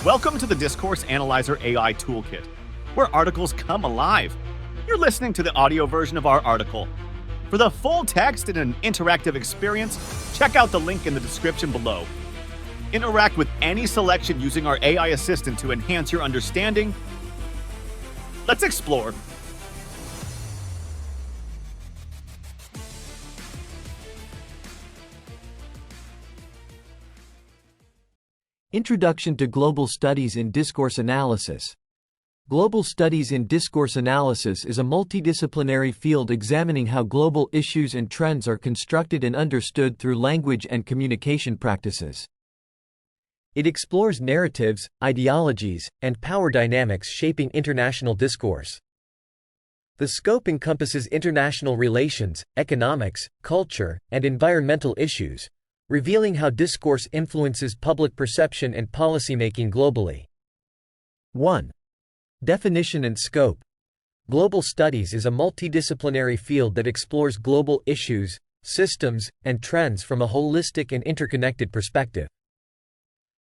Welcome to the Discourse Analyzer AI Toolkit, where articles come alive. You're listening to the audio version of our article. For the full text and an interactive experience, check out the link in the description below. Interact with any selection using our AI assistant to enhance your understanding. Let's explore. Introduction to Global Studies in Discourse Analysis. Global Studies in Discourse Analysis is a multidisciplinary field examining how global issues and trends are constructed and understood through language and communication practices. It explores narratives, ideologies, and power dynamics shaping international discourse. The scope encompasses international relations, economics, culture, and environmental issues, revealing how discourse influences public perception and policymaking globally. 1. Definition and scope. Global studies is a multidisciplinary field that explores global issues, systems, and trends from a holistic and interconnected perspective.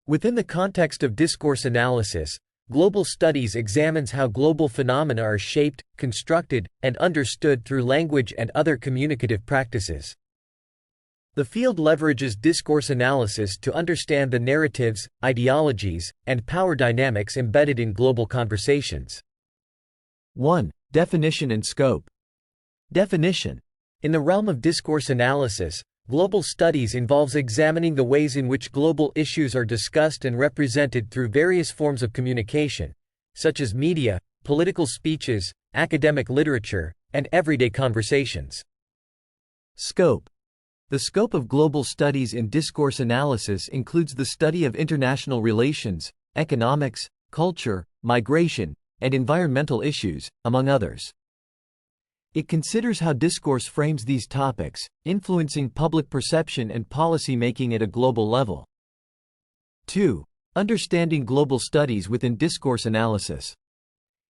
Within the context of discourse analysis, global studies examines how global phenomena are shaped, constructed, and understood through language and other communicative practices. The field leverages discourse analysis to understand the narratives, ideologies, and power dynamics embedded in global conversations. 1. Definition and scope. Definition. In the realm of discourse analysis, global studies involves examining the ways in which global issues are discussed and represented through various forms of communication, such as media, political speeches, academic literature, and everyday conversations. Scope. The scope of global studies in discourse analysis includes the study of international relations, economics, culture, migration, and environmental issues, among others. It considers how discourse frames these topics, influencing public perception and policy making at a global level. 2. Understanding global studies within discourse analysis.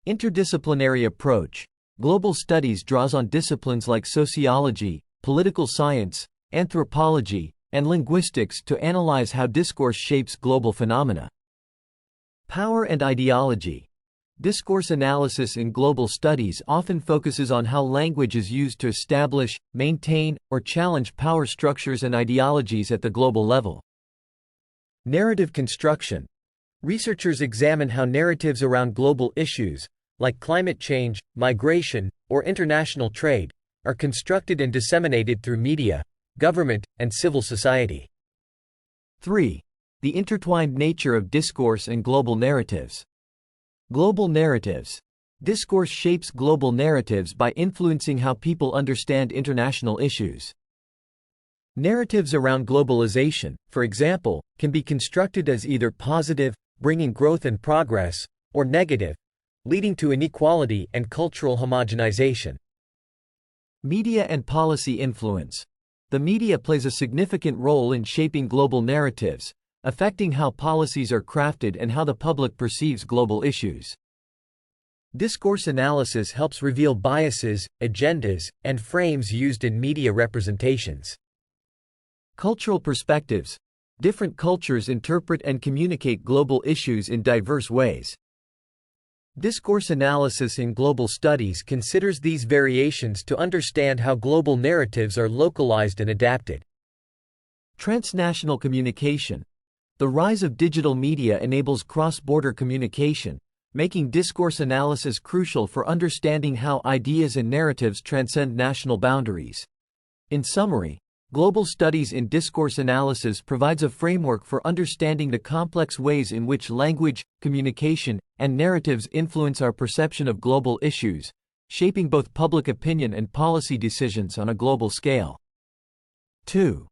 Interdisciplinary approach. Global studies draws on disciplines like sociology, political science, anthropology, and linguistics to analyze how discourse shapes global phenomena. Power and ideology. Discourse analysis in global studies often focuses on how language is used to establish, maintain, or challenge power structures and ideologies at the global level. Narrative construction. Researchers examine how narratives around global issues, like climate change, migration, or international trade, are constructed and disseminated through media, government, and civil society. 3. The intertwined nature of discourse and global narratives. Global narratives. Discourse shapes global narratives by influencing how people understand international issues. Narratives around globalization, for example, can be constructed as either positive, bringing growth and progress, or negative, leading to inequality and cultural homogenization. Media and policy influence. The media plays a significant role in shaping global narratives, affecting how policies are crafted and how the public perceives global issues. Discourse analysis helps reveal biases, agendas, and frames used in media representations. Cultural perspectives. Different cultures interpret and communicate global issues in diverse ways. Discourse analysis in global studies considers these variations to understand how global narratives are localized and adapted. Transnational communication. The rise of digital media enables cross-border communication, making discourse analysis crucial for understanding how ideas and narratives transcend national boundaries. In summary, global studies in discourse analysis provides a framework for understanding the complex ways in which language, communication, and narratives influence our perception of global issues, shaping both public opinion and policy decisions on a global scale. 2.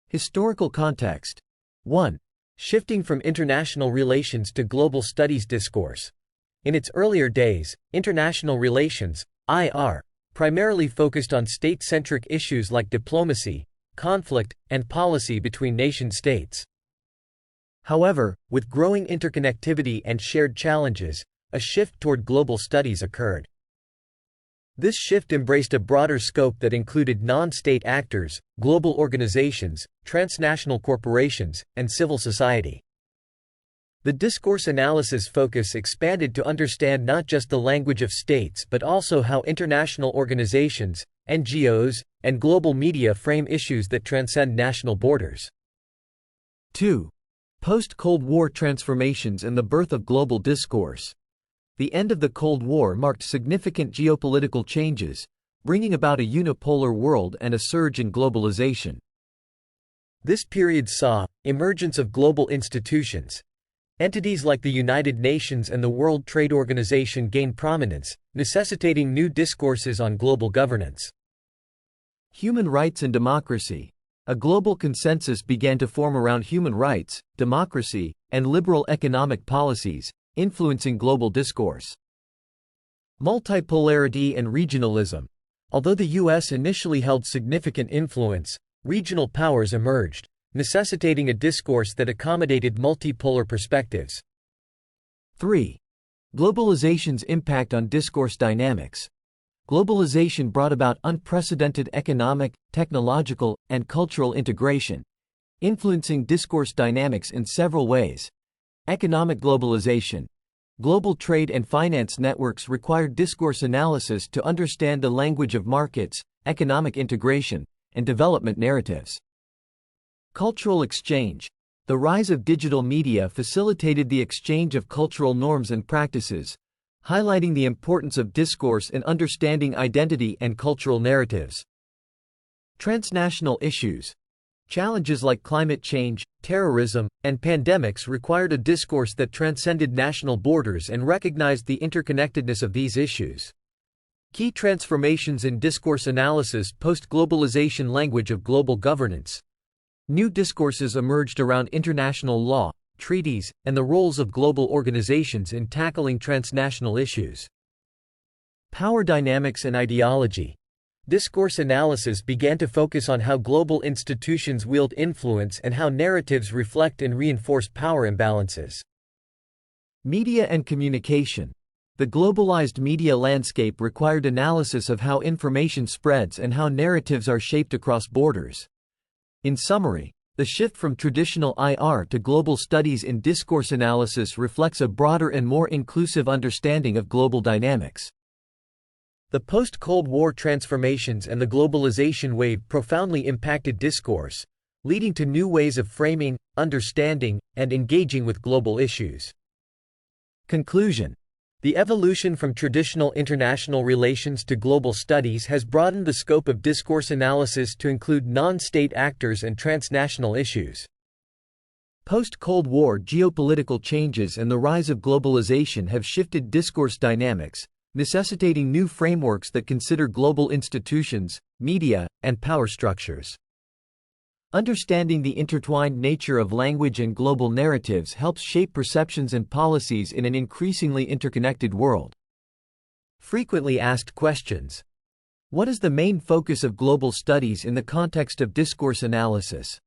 Historical context. 1. Shifting from international relations to global studies discourse. In its earlier days, international relations, IR, primarily focused on state-centric issues like diplomacy, conflict, and policy between nation-states. However, with growing interconnectivity and shared challenges, a shift toward global studies occurred. This shift embraced a broader scope that included non-state actors, global organizations, transnational corporations, and civil society. The discourse analysis focus expanded to understand not just the language of states but also how international organizations, NGOs, and global media frame issues that transcend national borders. 2. Post-Cold War transformations and the birth of global discourse. The end of the Cold War marked significant geopolitical changes, bringing about a unipolar world and a surge in globalization. This period saw emergence of global institutions. Entities like the United Nations and the World Trade Organization gained prominence, necessitating new discourses on global governance. Human rights and democracy. A global consensus began to form around human rights, democracy, and liberal economic policies, influencing global discourse. Multipolarity and regionalism. Although the U.S. initially held significant influence, regional powers emerged, necessitating a discourse that accommodated multipolar perspectives. 3. Globalization's impact on discourse dynamics. Globalization brought about unprecedented economic, technological, and cultural integration, influencing discourse dynamics in several ways. Economic globalization. Global trade and finance networks required discourse analysis to understand the language of markets, economic integration, and development narratives. Cultural exchange. The rise of digital media facilitated the exchange of cultural norms and practices, highlighting the importance of discourse in understanding identity and cultural narratives. Transnational issues. Challenges like climate change, terrorism, and pandemics required a discourse that transcended national borders and recognized the interconnectedness of these issues. Key transformations in discourse analysis post-globalization language of global governance. New discourses emerged around international law, treaties, and the roles of global organizations in tackling transnational issues. Power dynamics and ideology. Discourse analysis began to focus on how global institutions wield influence and how narratives reflect and reinforce power imbalances. Media and communication. The globalized media landscape required analysis of how information spreads and how narratives are shaped across borders. In summary, the shift from traditional IR to global studies in discourse analysis reflects a broader and more inclusive understanding of global dynamics. The post-Cold War transformations and the globalization wave profoundly impacted discourse, leading to new ways of framing, understanding, and engaging with global issues. Conclusion. The evolution from traditional international relations to global studies has broadened the scope of discourse analysis to include non-state actors and transnational issues. Post-Cold War geopolitical changes and the rise of globalization have shifted discourse dynamics, necessitating new frameworks that consider global institutions, media, and power structures. Understanding the intertwined nature of language and global narratives helps shape perceptions and policies in an increasingly interconnected world. Frequently asked questions. What is the main focus of global studies in the context of discourse analysis?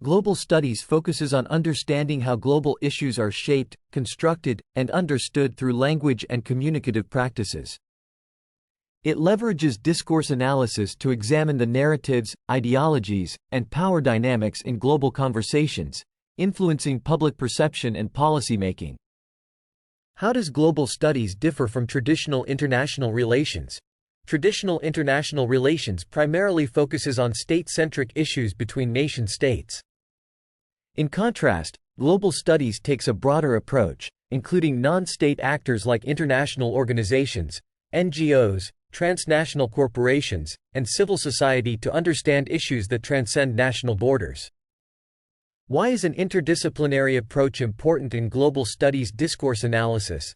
Global studies focuses on understanding how global issues are shaped, constructed, and understood through language and communicative practices. It leverages discourse analysis to examine the narratives, ideologies, and power dynamics in global conversations, influencing public perception and policymaking. How does global studies differ from traditional international relations? Traditional international relations primarily focuses on state-centric issues between nation-states. In contrast, global studies takes a broader approach, including non-state actors like international organizations, NGOs, transnational corporations, and civil society to understand issues that transcend national borders. Why is an interdisciplinary approach important in global studies discourse analysis?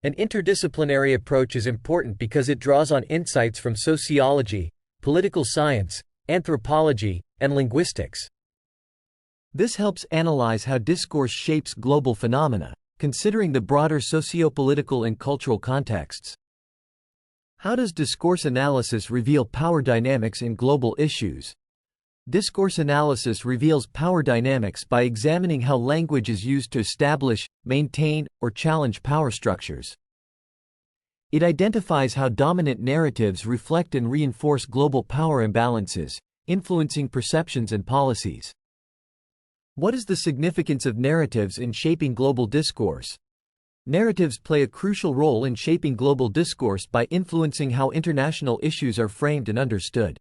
An interdisciplinary approach is important because it draws on insights from sociology, political science, anthropology, and linguistics. This helps analyze how discourse shapes global phenomena, considering the broader socio-political and cultural contexts. How does discourse analysis reveal power dynamics in global issues? Discourse analysis reveals power dynamics by examining how language is used to establish, maintain, or challenge power structures. It identifies how dominant narratives reflect and reinforce global power imbalances, influencing perceptions and policies. What is the significance of narratives in shaping global discourse? Narratives play a crucial role in shaping global discourse by influencing how international issues are framed and understood.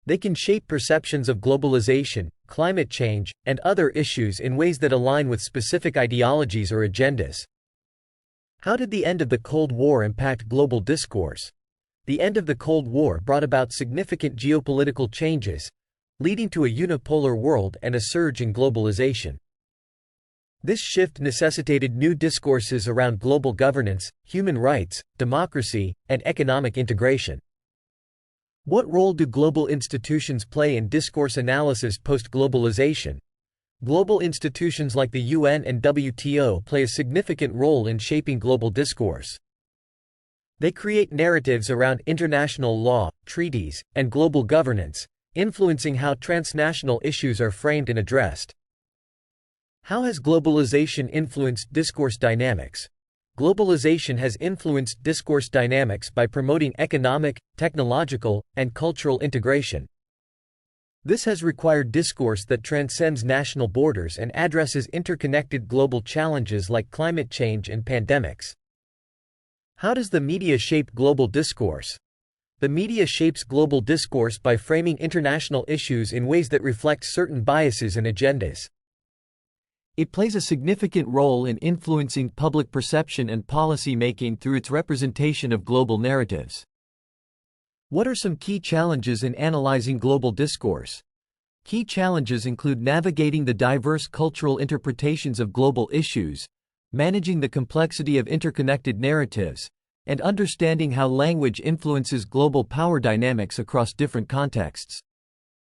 They can shape perceptions of globalization, climate change, and other issues in ways that align with specific ideologies or agendas. How did the end of the Cold War impact global discourse? The end of the Cold War brought about significant geopolitical changes, leading to a unipolar world and a surge in globalization. This shift necessitated new discourses around global governance, human rights, democracy, and economic integration. What role do global institutions play in discourse analysis post-globalization? Global institutions like the UN and WTO play a significant role in shaping global discourse. They create narratives around international law, treaties, and global governance, influencing how transnational issues are framed and addressed. How has globalization influenced discourse dynamics? Globalization has influenced discourse dynamics by promoting economic, technological, and cultural integration. This has required discourse that transcends national borders and addresses interconnected global challenges like climate change and pandemics. How does the media shape global discourse? The media shapes global discourse by framing international issues in ways that reflect certain biases and agendas. It plays a significant role in influencing public perception and policy making through its representation of global narratives. What are some key challenges in analyzing global discourse? Key challenges include navigating the diverse cultural interpretations of global issues, managing the complexity of interconnected narratives, and understanding how language influences global power dynamics across different contexts.